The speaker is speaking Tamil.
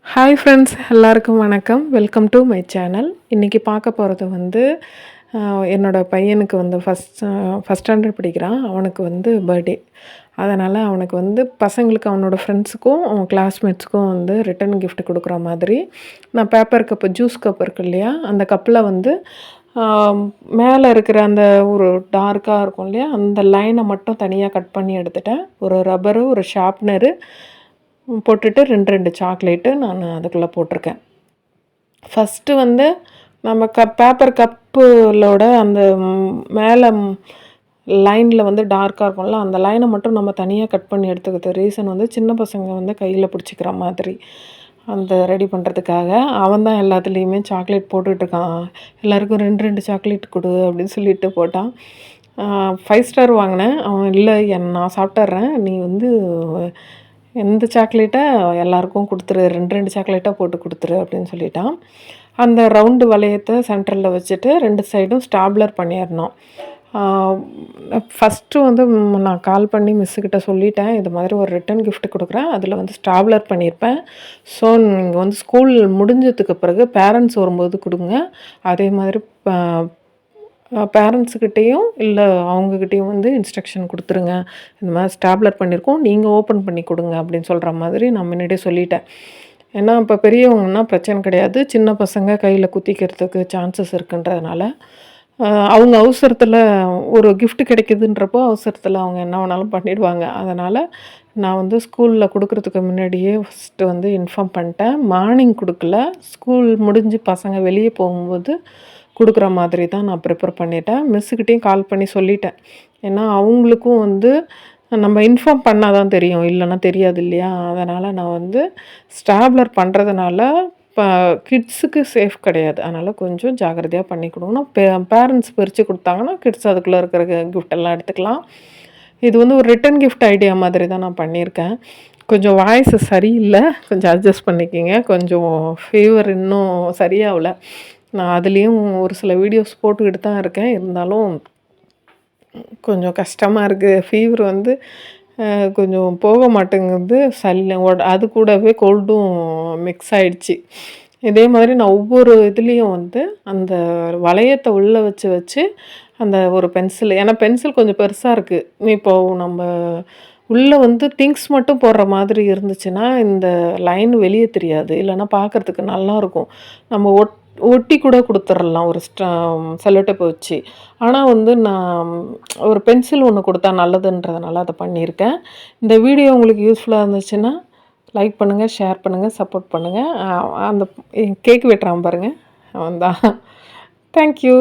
ஹாய் ஃப்ரெண்ட்ஸ், எல்லாருக்கும் வணக்கம். Welcome to my channel. இன்றைக்கி பார்க்க போகிறது வந்து என்னோடய பையனுக்கு வந்து ஃபஸ்ட் ஸ்டாண்டர்ட் படிக்கிறான். அவனுக்கு வந்து பர்த்டே. அதனால் அவனுக்கு வந்து பசங்களுக்கு அவனோட ஃப்ரெண்ட்ஸுக்கும் அவன் கிளாஸ்மேட்ஸுக்கும் வந்து ரிட்டன் கிஃப்ட் கொடுக்குற மாதிரி நான் பேப்பர் கப்பு, ஜூஸ் கப் இருக்கு இல்லையா, அந்த கப்பில் வந்து மேலே இருக்கிற அந்த ஒரு டார்க்காக இருக்கும் இல்லையா, அந்த லைனை மட்டும் தனியாக கட் பண்ணி எடுத்துட்டேன். ஒரு ரப்பரு, ஒரு ஷார்ப்னரு போட்டுட்டு 2 சாக்லேட்டு நான் அதுக்குள்ளே போட்டிருக்கேன். ஃபஸ்ட்டு வந்து நம்ம பேப்பர் கப்புலோட அந்த மேலே லைனில் வந்து டார்க்காக இருக்கும்ல, அந்த லைனை மட்டும் நம்ம தனியாக கட் பண்ணி எடுத்துக்கிறது ரீசன் வந்து சின்ன பசங்க வந்து கையில் பிடிச்சிக்கிற மாதிரி அந்த ரெடி பண்ணுறதுக்காக. அவன் தான் எல்லாத்துலேயுமே சாக்லேட் போட்டுட்ருக்கான். எல்லாேருக்கும் 2 சாக்லேட் கொடு அப்படின்னு சொல்லிட்டு போட்டான். 5 ஸ்டார் வாங்கினேன். அவன் இல்லை நான் சாப்பிட்றேன், நீ வந்து எந்த சாக்லேட்டை எல்லாருக்கும் கொடுத்துரு, 2 சாக்லேட்டாக போட்டு கொடுத்துரு அப்படின்னு சொல்லிட்டான். அந்த ரவுண்டு வளையத்தை சென்டரில் வச்சுட்டு 2 சைடும் ஸ்டாப்லர் பண்ணிடணும். ஃபஸ்ட்டு வந்து நான் கால் பண்ணி மிஸ்ஸுக்கிட்ட சொல்லிட்டேன், இது மாதிரி ஒரு ரிட்டன் கிஃப்ட் கொடுக்குறேன், அதில் வந்து ஸ்டாப்லர் பண்ணியிருப்பேன். ஸோ நீங்கள் வந்து ஸ்கூல் முடிஞ்சதுக்கு பிறகு பேரண்ட்ஸ் வரும்போது கொடுங்க. அதே மாதிரி பேரண்ட்ஸுக்கிட்டேயும் இல்லை அவங்கக்கிட்டேயும் வந்து இன்ஸ்ட்ரக்ஷன் கொடுத்துருங்க, இந்த மாதிரி ஸ்டாப்லர் பண்ணியிருக்கோம், நீங்கள் ஓப்பன் பண்ணி கொடுங்க அப்படின்னு சொல்கிற மாதிரி நான் முன்னாடியே சொல்லிட்டேன். ஏன்னா இப்போ பெரியவங்கன்னா பிரச்சனை கிடையாது, சின்ன பசங்க கையில் குத்திக்கிறதுக்கு சான்சஸ் இருக்குன்றதுனால அவங்க அவசரத்தில் ஒரு கிஃப்ட் கிடைக்குதுன்றப்போ அவசரத்தில் அவங்க என்ன வேணாலும் பண்ணிடுவாங்க. அதனால் நான் வந்து ஸ்கூலில் கொடுக்குறதுக்கு முன்னாடியே ஃபஸ்ட்டு வந்து இன்ஃபார்ம் பண்ணிட்டேன். மார்னிங் கொடுக்கல, ஸ்கூல் முடிஞ்சு பசங்க வெளியே போகும்போது கொடுக்குற மாதிரி தான் நான் ப்ரிப்பேர் பண்ணிட்டேன். மிஸ்ஸுக்கிட்டேயும் கால் பண்ணி சொல்லிட்டேன். ஏன்னா அவங்களுக்கும் வந்து நம்ம இன்ஃபார்ம் பண்ணால் தான் தெரியும், இல்லைன்னா தெரியாது இல்லையா. அதனால் நான் வந்து ஸ்டாப்லர் பண்ணுறதுனால இப்போ கிட்ஸுக்கு சேஃப் கிடையாது. அதனால் கொஞ்சம் ஜாக்கிரதையாக பண்ணி கொடுக்கணும். பேரண்ட்ஸ் பிரித்து கொடுத்தாங்கன்னா கிட்ஸ் அதுக்குள்ளே இருக்கிற கிஃப்டெல்லாம் எடுத்துக்கலாம். இது வந்து ஒரு ரிட்டன் கிஃப்ட் ஐடியா மாதிரி தான் நான் பண்ணியிருக்கேன். கொஞ்சம் வாய்ஸு சரியில்லை, கொஞ்சம் அட்ஜஸ்ட் பண்ணிக்கிங்க. கொஞ்சம் ஃபீவர் இன்னும் சரியாகலை. நான் அதுலேயும் ஒரு சில வீடியோஸ் போட்டுக்கிட்டு தான் இருக்கேன். இருந்தாலும் கொஞ்சம் கஷ்டமாக இருக்குது. ஃபீவர் வந்து கொஞ்சம் போக மாட்டேங்குது. அது கூடவே கோல்டும் மிக்ஸ் ஆகிடுச்சி. இதே மாதிரி நான் ஒவ்வொரு இதுலேயும் வந்து அந்த வளையத்தை உள்ளே வச்சு வச்சு அந்த ஒரு பென்சில், ஏன்னா பென்சில் கொஞ்சம் பெருசாக இருக்குது. இப்போது நம்ம உள்ளே வந்து திங்ஸ் மட்டும் போடுற மாதிரி இருந்துச்சுன்னா இந்த லைன் வெளியே தெரியாது, இல்லைன்னா பார்க்குறதுக்கு நல்லாயிருக்கும். நம்ம ஒட்டி கூட கொடுத்துடலாம் ஒரு செல்லோடேப்பை வச்சு. ஆனால் வந்து நான் ஒரு பென்சில் ஒன்று கொடுத்தா நல்லதுன்றதுனால அதை பண்ணியிருக்கேன். இந்த வீடியோ உங்களுக்கு யூஸ்ஃபுல்லாக இருந்துச்சுன்னா லைக் பண்ணுங்கள், ஷேர் பண்ணுங்கள், சப்போர்ட் பண்ணுங்கள். அந்த கேக் வெட்டுறான் பாருங்கள், அவன் தான். தேங்க்யூ.